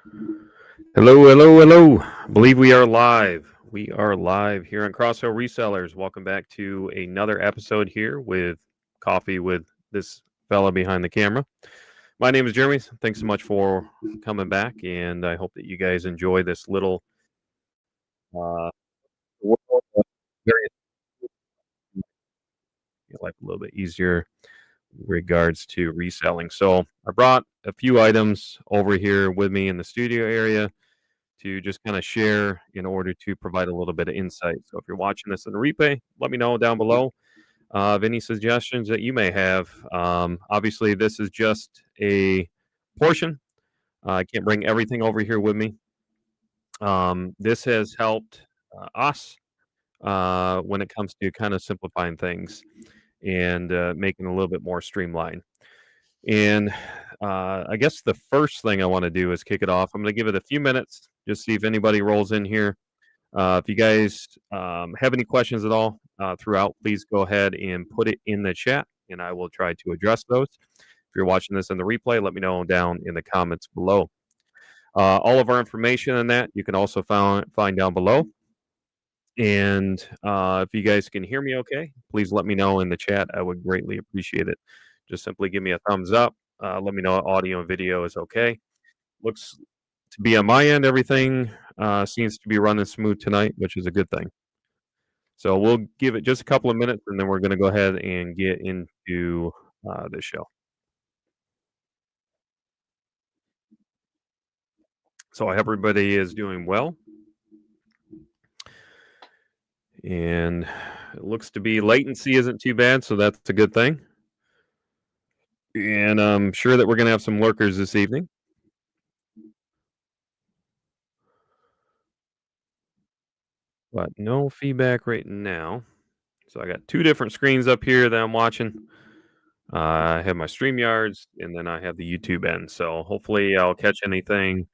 Hello, hello, hello. I believe we are live. We are live here on Crosshill Resellers. Welcome back to another episode here with coffee with this fella behind the camera. My name is Jeremy. Thanks so much for coming back, and I hope that you guys enjoy this little uh, world of various life a little bit easier in regards to reselling. So I brought a few items over here with me in the studio area to just kind of share in order to provide a little bit of insight. So if you're watching this in a replay, let me know down below of any suggestions that you may have. Obviously, this is just a portion. I can't bring everything over here with me. This has helped us when it comes to kind of simplifying things and making it a little bit more streamlined. And I guess the first thing I want to do is kick it off. I'm going to give it a few minutes, just see if anybody rolls in here. If you guys have any questions at all throughout, please go ahead and put it in the chat, and I will try to address those. If you're watching this in the replay, let me know down in the comments below. All of our information on that you can also find down below. And if you guys can hear me okay, please let me know in the chat. I would greatly appreciate it. Just simply give me a thumbs up. Let me know audio and video is okay. Looks to be on my end. Everything seems to be running smooth tonight, which is a good thing. So we'll give it just a couple of minutes, and then we're going to go ahead and get into the show. So I hope everybody is doing well. And it looks to be latency isn't too bad, so that's a good thing. And I'm sure that we're going to have some lurkers this evening. But no feedback right now. So I got two different screens up here that I'm watching. I have my StreamYards, and then I have the YouTube end. So hopefully I'll catch anything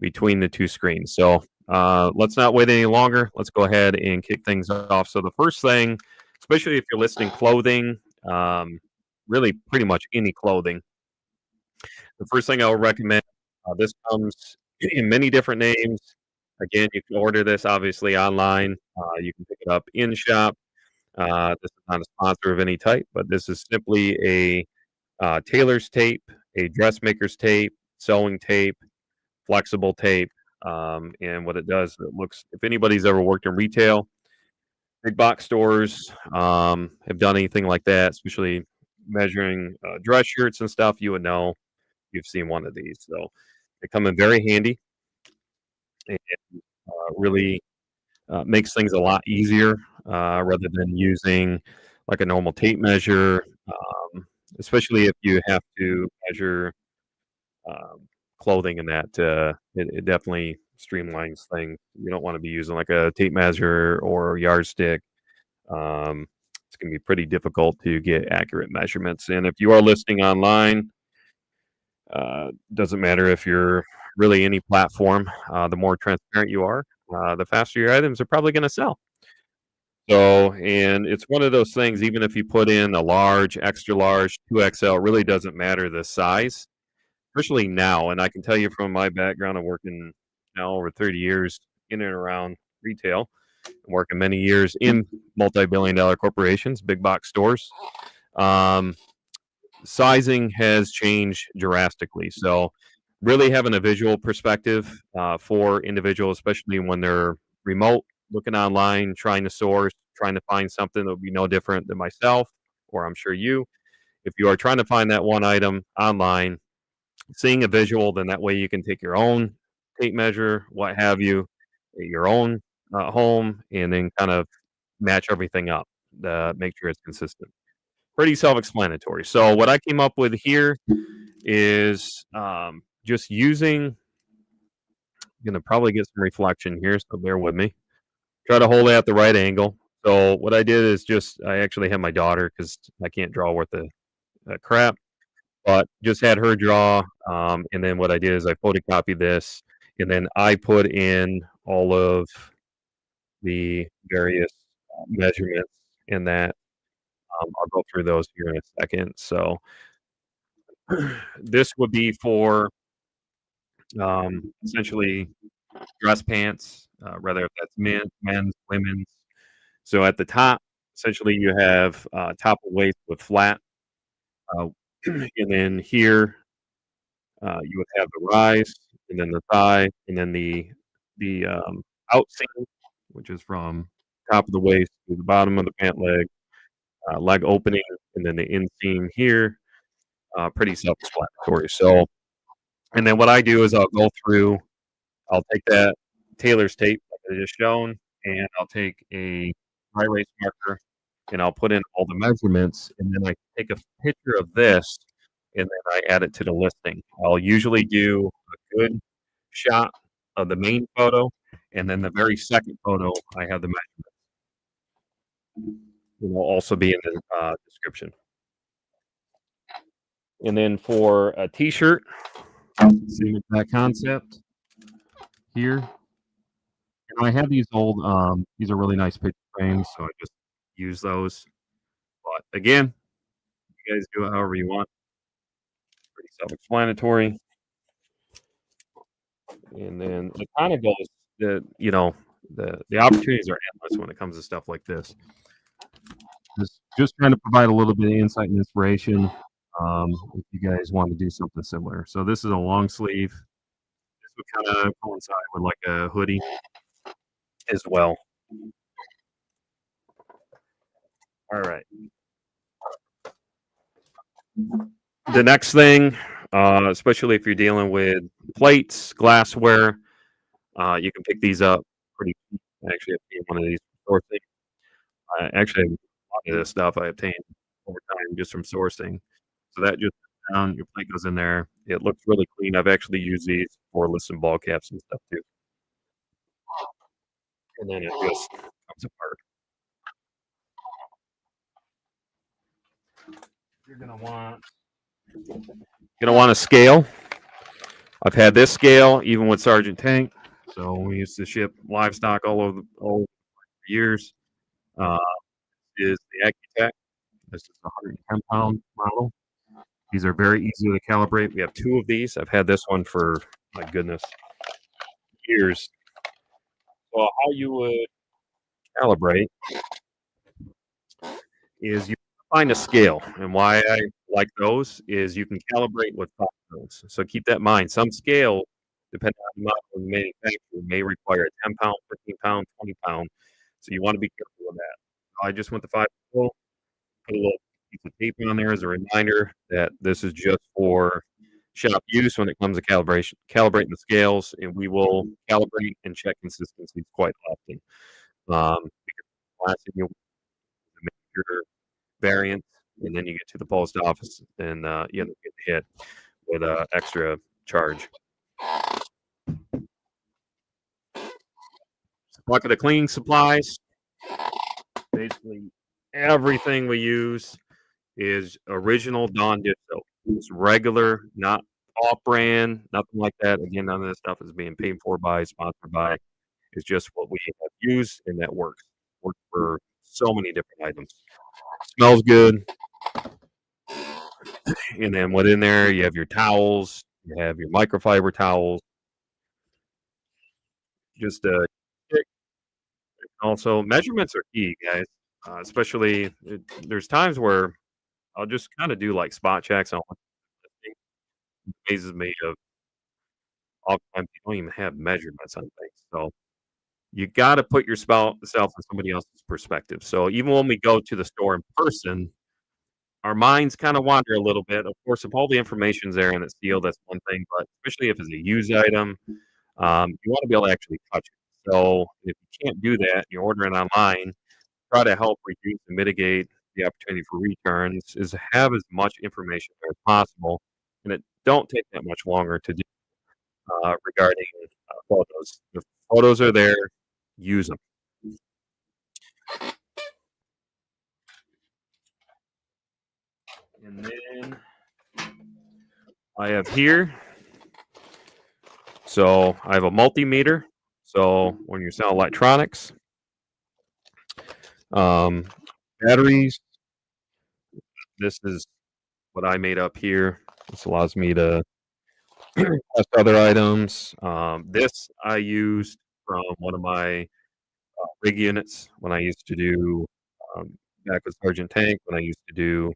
between the two screens. So let's not wait any longer. Let's go ahead and kick things off. So the first thing, especially if you're listing clothing, really pretty much any clothing, the first thing I would recommend, this comes in many different names. Again, you can order this obviously online. You can pick it up in shop. This is not a sponsor of any type, but this is simply a tailor's tape, a dressmaker's tape, sewing tape, flexible tape. And what it does, it looks, if anybody's ever worked in retail, big box stores have done anything like that, especially measuring dress shirts and stuff, you would know you've seen one of these. So they come in very handy and really makes things a lot easier rather than using like a normal tape measure, especially if you have to measure clothing and that. It definitely streamlines things. You don't want to be using like a tape measure or yardstick. It's going to be pretty difficult to get accurate measurements. And if you are listing online, doesn't matter if you're really any platform, the more transparent you are, the faster your items are probably going to sell. So, and it's one of those things, even if you put in a large, extra large, 2XL, really doesn't matter the size, especially now. And I can tell you from my background of working now over 30 years in and around retail, working many years in multi-billion dollar corporations, big box stores. Sizing has changed drastically. So, really having a visual perspective for individuals, especially when they're remote, looking online, trying to source, trying to find something that would be no different than myself, or I'm sure you. If you are trying to find that one item online, seeing a visual, then that way you can take your own tape measure, what have you, at your own home, and then kind of match everything up, make sure it's consistent. Pretty self-explanatory. So what I came up with here is just using. I'm gonna probably get some reflection here, so bear with me. Try to hold it at the right angle. So what I did is just I actually had my daughter because I can't draw worth a crap, but just had her draw. And then what I did is I photocopied this, and then I put in all of the various measurements in that. I'll go through those here in a second. So this would be for essentially dress pants, whether that's men's, women's. So at the top, essentially you have top of waist with flat, uh, and then here you would have the rise, and then the thigh, and then the outseam, which is from top of the waist to the bottom of the pant leg, leg opening, and then the inseam here. Pretty self-explanatory. So, and then what I do is I'll go through. I'll take that tailor's tape like I just shown, and I'll take a dry erase marker, and I'll put in all the measurements, and then I take a picture of this, and then I add it to the listing. I'll usually do a good shot of the main photo, and then the very second photo, I have the measurements. It will also be in the description. And then for a T-shirt, same exact concept here. And I have these old, these are really nice picture frames, so I just use those. But again, you guys do it however you want. Pretty self-explanatory. And then it kind of goes the opportunities are endless when it comes to stuff like this. Just trying to provide a little bit of insight and inspiration if you guys want to do something similar. So this is a long sleeve. This would kind of coincide with like a hoodie as well. All right. The next thing, especially if you're dealing with plates, glassware, you can pick these up pretty cheap. I actually have one of these sourcing. I actually have a lot of this stuff I obtained over time just from sourcing. So that just down, your plate goes in there. It looks really clean. I've actually used these for listing ball caps and stuff too. And then it just comes apart. You're gonna want a scale. I've had this scale even with Sergeant Tank. So we used to ship livestock all over the years. Uh, is the Accutech. This is a 110-pound model. These are very easy to calibrate. We have two of these. I've had this one for, my goodness, years. So how you would calibrate is you find a scale. And why I like those is you can calibrate with top notes. So keep that in mind. Some scales, depending on the model and manufacturer, may require a 10 pound, 15 pound, 20 pound. So you want to be careful of that. I just went to 5 kilo, put a little piece of tape on there as a reminder that this is just for shop use when it comes to calibrating the scales, and we will calibrate and check consistencies quite often. Because the last thing you want is to make your variance, and then you get to the post office and you end up getting hit with an extra charge. Bucket of cleaning supplies. Basically, everything we use is original Dawn dish soap. It's regular, not off-brand, nothing like that. Again, none of this stuff is being paid for by, sponsored by. It's just what we have used, and that works. Works for so many different items. Smells good. And then within there, you have your towels, you have your microfiber towels. Just also measurements are key, guys. Especially there's times where I'll just kind of do like spot checks on what it amazes me of oftentimes you don't even have measurements on things. So you got to put yourself in somebody else's perspective. So even when we go to the store in person, our minds kind of wander a little bit. Of course, if all the information's there and it's sealed, that's one thing. But especially if it's a used item, you want to be able to actually touch it. So if you can't do that, you're ordering online. Try to help reduce and mitigate the opportunity for returns. Is have as much information as possible, and it don't take that much longer to do regarding photos. The photos are there. Use them. And then I have here. So I have a multimeter. So when you're selling electronics, batteries, this is what I made up here. This allows me to Plus other items. This I used from one of my rig units when I used to do um, back with Sergeant Tank when I used to do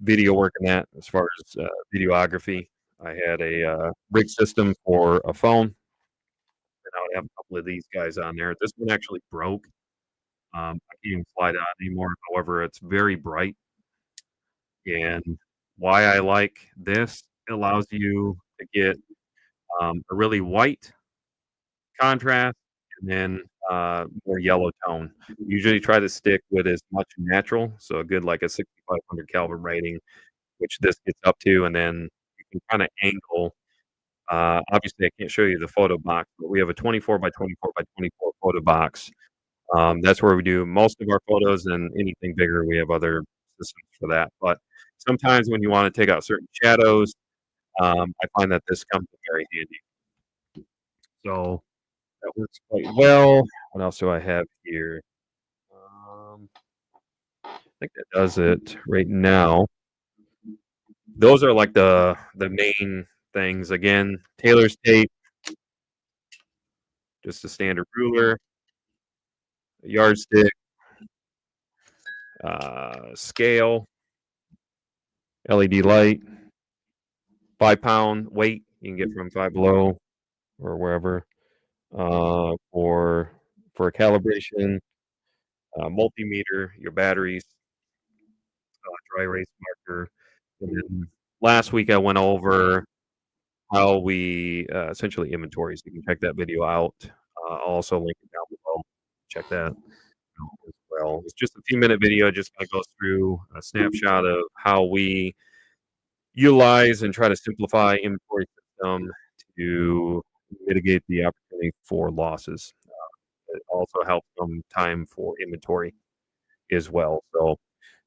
video work in that as far as videography. I had a rig system for a phone, and I would have a couple of these guys on there. This one actually broke. I can't even slide it on anymore. However, it's very bright, and why I like this, it allows you to get a really white contrast and then more yellow tone. Usually try to stick with as much natural, so a good like a 6500 Kelvin rating, which this gets up to, and then you can kind of angle. Obviously, I can't show you the photo box, but we have a 24 by 24 by 24 photo box. That's where we do most of our photos, and anything bigger, we have other systems for that. But sometimes when you want to take out certain shadows, I find that this comes in very handy. So that works quite well. What else do I have here? I think that does it right now. Those are like the main things. Again, tailor's tape, just a standard ruler, a yardstick, scale, LED light, 5 pound weight you can get from Five Below or wherever for a calibration, multimeter, your batteries, dry erase marker. And then last week I went over how we essentially inventory. So you can check that video out. I'll also link it down below. Check that out as well. It's just a few-minute video. Just kind of goes through a snapshot of how we utilize and try to simplify inventory system to mitigate the opportunity for losses. It also helps some time for inventory as well. So I'm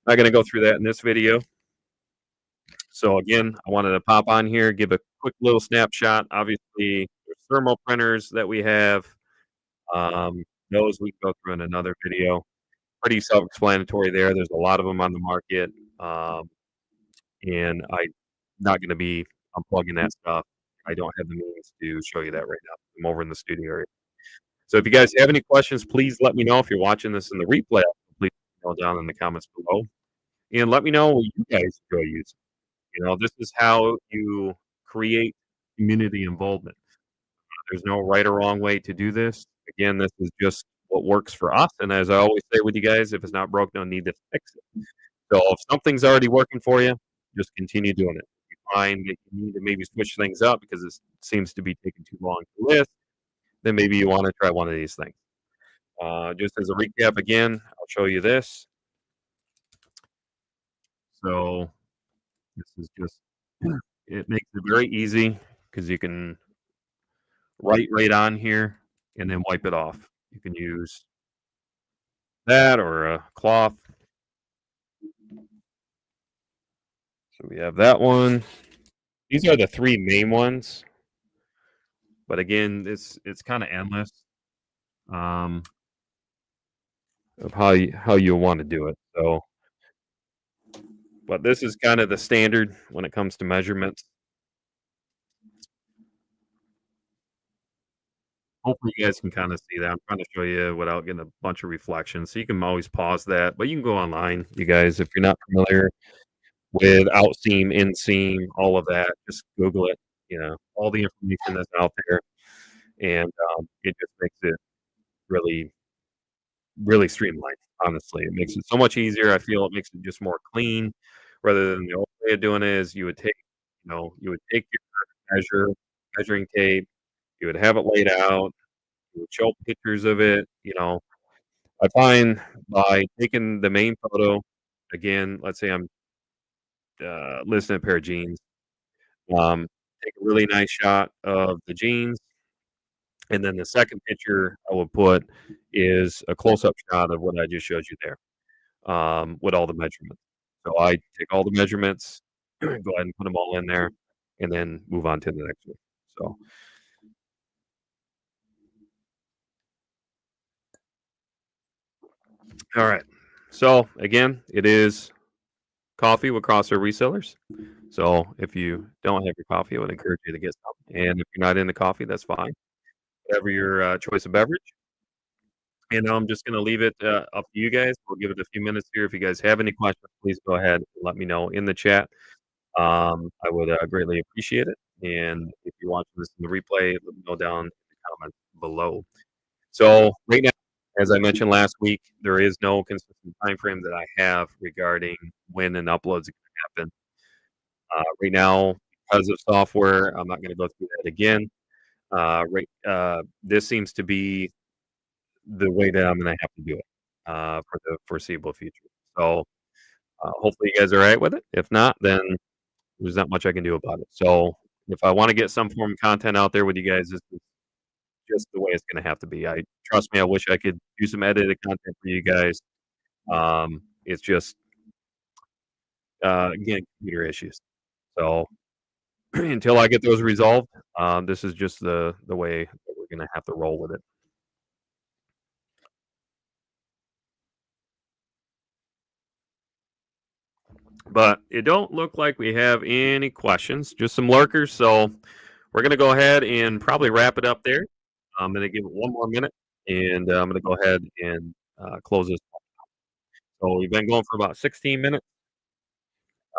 not going to go through that in this video. So again, I wanted to pop on here, give a quick little snapshot. Obviously, there's thermal printers that we have. Those we can go through in another video. Pretty self-explanatory there. There's a lot of them on the market, and I'm not going to be unplugging that stuff. I don't have the means to show you that right now. I'm over in the studio area. So if you guys have any questions, please let me know. If you're watching this in the replay, please go down in the comments below and let me know what you guys enjoy using. This is how you create community involvement. There's no right or wrong way to do this. Again, this is just what works for us. And as I always say with you guys, if it's not broke, no need to fix it. So if something's already working for you, just continue doing it. If you find that you need to maybe switch things up because it seems to be taking too long to list, then maybe you want to try one of these things. Just as a recap again, I'll show you this. So this is just, it makes it very easy because you can write right on here and then wipe it off. You can use that or a cloth. So we have that one. These are the three main ones. But again, it's kind of endless of how you want to do it. So, but this is kind of the standard when it comes to measurements. Hopefully, you guys can kind of see that. I'm trying to show you without getting a bunch of reflections. So you can always pause that, but you can go online, you guys, if you're not familiar with outseam, inseam, all of that. Just Google it. All the information that's out there, and it just makes it really, really streamlined. Honestly, it makes it so much easier. I feel it makes it just more clean, rather than the old way of doing it is you would take your measuring tape, you would have it laid out, you would show pictures of it. I find by taking the main photo, again, let's say I'm listing a pair of jeans. Take a really nice shot of the jeans, and then the second picture I will put is a close-up shot of what I just showed you there, with all the measurements. So I take all the measurements, go ahead and put them all in there, and then move on to the next one. So, all right. So again, it is coffee with Crosshill Resellers. So if you don't have your coffee, I would encourage you to get some. And if you're not into coffee, that's fine. Whatever your choice of beverage. And I'm just going to leave it up to you guys. We'll give it a few minutes here. If you guys have any questions, please go ahead and let me know in the chat. I would greatly appreciate it. And if you're watching this in the replay, let me know down in the comments below. So right now, as I mentioned last week, there is no consistent time frame that I have regarding when an upload's going to happen. Right now, because of software, I'm not going to go through that again. This seems to be the way that I'm going to have to do it for the foreseeable future. So hopefully you guys are all right with it. If not, then there's not much I can do about it. So if I want to get some form of content out there with you guys, this is just the way it's going to have to be. I trust me. I wish I could do some edited content for you guys. It's just again computer issues. So until I get those resolved, this is just the way that we're going to have to roll with it. But it don't look like we have any questions, just some lurkers. So we're going to go ahead and probably wrap it up there. I'm going to give it one more minute, and I'm going to go ahead and close this. So we've been going for about 16 minutes.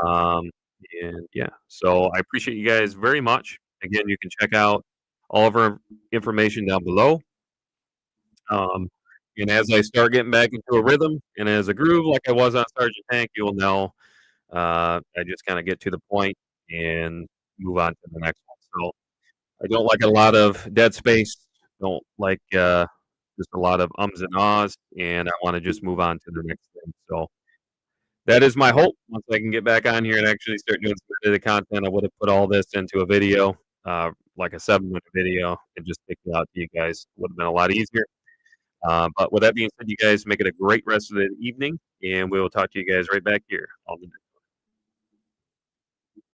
Um, and yeah, so I appreciate you guys very much. Again, you can check out all of our information down below. Um, and as I start getting back into a rhythm and as a groove, like I was on Sergeant Tank, you will know I just kind of get to the point and move on to the next one. So I don't like a lot of dead space. Don't like just a lot of ums and ahs, and I want to just move on to the next thing. So that is my hope. Once I can get back on here and actually start doing some edited content, I would have put all this into a video, like a 7-minute video, and just picked it out to you guys. Would have been a lot easier. But with that being said, you guys make it a great rest of the evening, and we will talk to you guys right back here on the